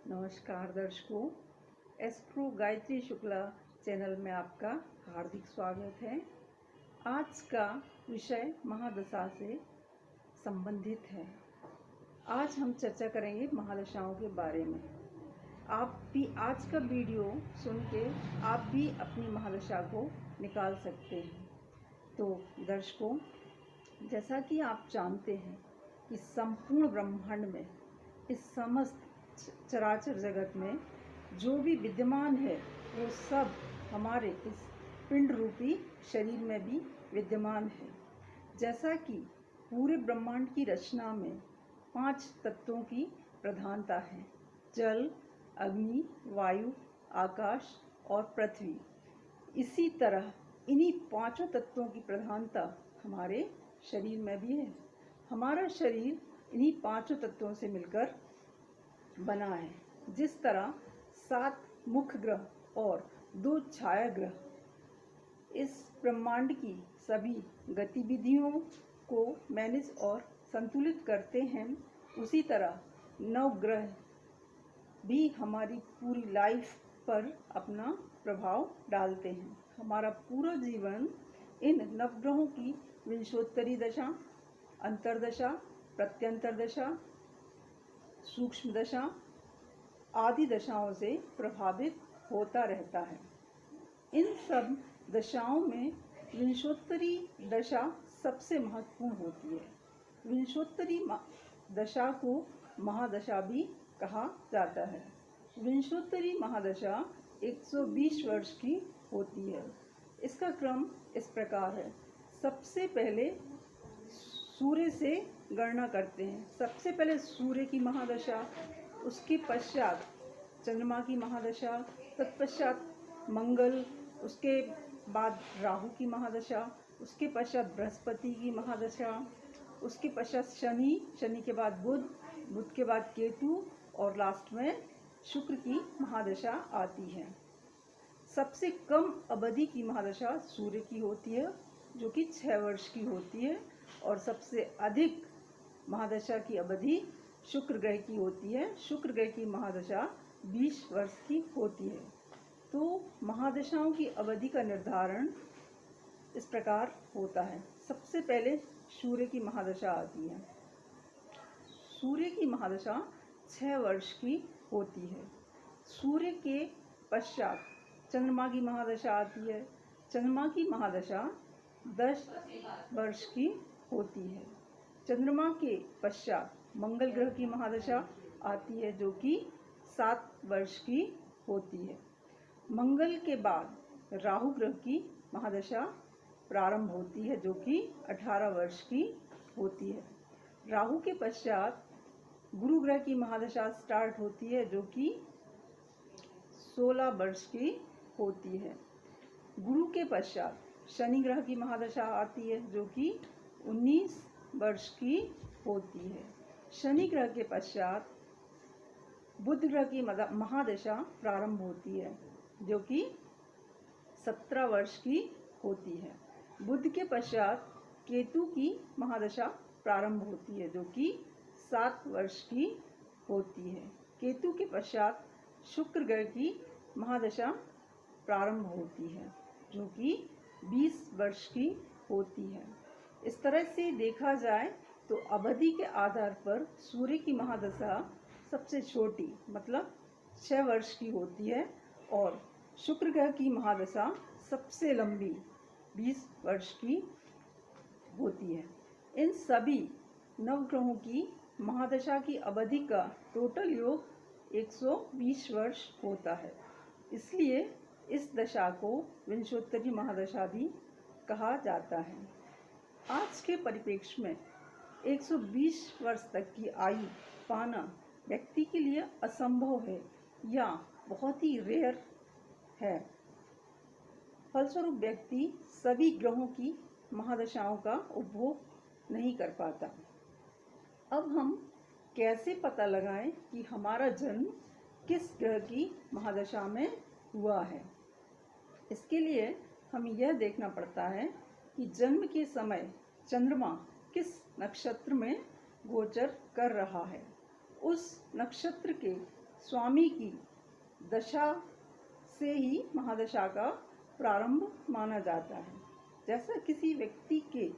नमस्कार दर्शकों, astro Gayatri Shukla channel में आपका हार्दिक स्वागत है। आज का विषय महादशा से संबंधित है। आज हम चर्चा करेंगे महादशाओं के बारे में। आप भी आज का वीडियो सुन के आप भी अपनी महादशा को निकाल सकते हैं। तो दर्शकों, जैसा कि आप जानते हैं कि संपूर्ण ब्रह्मांड में इस समस्त चराचर जगत में जो भी विद्यमान है वो सब हमारे इस पिंड रूपी शरीर में भी विद्यमान है। जैसा कि पूरे ब्रह्मांड की रचना में 5 तत्वों की प्रधानता है: जल, अग्नि, वायु, आकाश और पृथ्वी। इसी तरह इन्हीं 5 तत्वों की प्रधानता हमारे शरीर में भी है। हमारा शरीर इन्हीं 5 तत्वों से मिलकर बना है। जिस तरह 7 मुख्य ग्रह और 2 छाया ग्रह इस ब्रह्मांड की सभी गतिविधियों को मैनेज और संतुलित करते हैं, उसी तरह 9 ग्रह भी हमारी पूरी लाइफ पर अपना प्रभाव डालते हैं। हमारा पूरा जीवन इन नवग्रहों की विंशोत्तरी दशा, अंतर्दशा, प्रत्यंतर दशा, सूक्ष्म दशा आदि दशाओं से प्रभावित होता रहता है। इन सब दशाओं में विंशोत्तरी दशा सबसे महत्वपूर्ण होती है। विंशोत्तरी दशा को महादशा भी कहा जाता है। विंशोत्तरी महादशा 120 वर्ष की होती है। इसका क्रम इस प्रकार है: सबसे पहले सूर्य से गणना करते हैं। सबसे पहले सूर्य की महादशा, उसके पश्चात चंद्रमा की महादशा, तत्पश्चात मंगल, उसके बाद राहु की महादशा, उसके पश्चात बृहस्पति की महादशा, उसके पश्चात शनि, शनि के बाद बुध, बुध के बाद केतु और लास्ट में शुक्र की महादशा आती है। सबसे कम अवधि की महादशा सूर्य की होती है, जो कि 6 वर्ष की होती है, और सबसे अधिक महादशा की अवधि शुक्र ग्रह की होती है। शुक्र ग्रह की महादशा 20 वर्ष की होती है। तो महादशाओं की अवधि का निर्धारण इस प्रकार होता है। सबसे पहले सूर्य की महादशा आती है। सूर्य की महादशा 6 वर्ष की होती है। सूर्य के पश्चात चंद्रमा की महादशा आती है। चंद्रमा की महादशा 10 वर्ष की होती है। चंद्रमा के पश्चात मंगल ग्रह की महादशा आती है, जो कि 7 वर्ष की होती है। मंगल के बाद राहु ग्रह की महादशा प्रारंभ होती है, जो कि 18 वर्ष की होती है। राहु के पश्चात गुरु ग्रह की महादशा स्टार्ट होती है, जो कि 16 वर्ष की होती है। गुरु के पश्चात शनि ग्रह की महादशा आती है, जो कि 19 वर्ष की होती है। शनि ग्रह के पश्चात बुध ग्रह की महादशा प्रारंभ होती है, जो कि 17 वर्ष की होती है। बुध के पश्चात केतु की महादशा प्रारंभ होती है, जो कि 7 वर्ष की होती है। केतु के पश्चात शुक्र ग्रह की महादशा प्रारंभ होती है, जो कि 20 वर्ष की होती है। इस तरह से देखा जाए तो अवधि के आधार पर सूर्य की महादशा सबसे छोटी मतलब 6 वर्ष की होती है, और शुक्र ग्रह की महादशा सबसे लंबी 20 वर्ष की होती है। इन सभी नवग्रहों की महादशा की अवधि का टोटल योग 120 वर्ष होता है। इसलिए इस दशा को विंशोत्तरी महादशा भी कहा जाता है। आज के परिप्रेक्ष्य में 120 वर्ष तक की आयु पाना व्यक्ति के लिए असंभव है या बहुत ही रेयर है। फलस्वरूप व्यक्ति सभी ग्रहों की महादशाओं का उपभोग नहीं कर पाता। अब हम कैसे पता लगाएं कि हमारा जन्म किस ग्रह की महादशा में हुआ है? इसके लिए हमें यह देखना पड़ता है कि जन्म के समय चंद्रमा किस नक्षत्र में गोचर कर रहा है। उस नक्षत्र के स्वामी की दशा से ही महादशा का प्रारंभ माना जाता है। जैसा किसी व्यक्ति के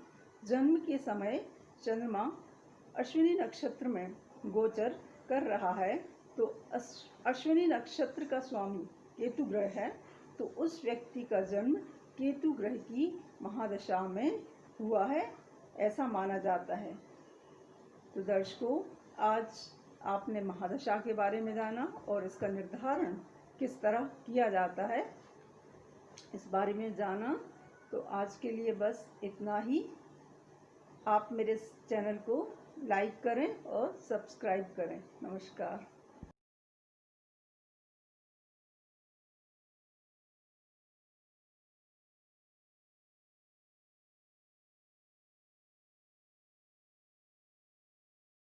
जन्म के समय चंद्रमा अश्विनी नक्षत्र में गोचर कर रहा है, तो अश्विनी नक्षत्र का स्वामी केतु ग्रह है, तो उस व्यक्ति का जन्म केतु ग्रह की महादशा में हुआ है, ऐसा माना जाता है। तो दर्शकों, आज आपने महादशा के बारे में जाना और इसका निर्धारण किस तरह किया जाता है, इस बारे में जाना। तो आज के लिए बस इतना ही। आप मेरे चैनल को लाइक करें और सब्सक्राइब करें। नमस्कार।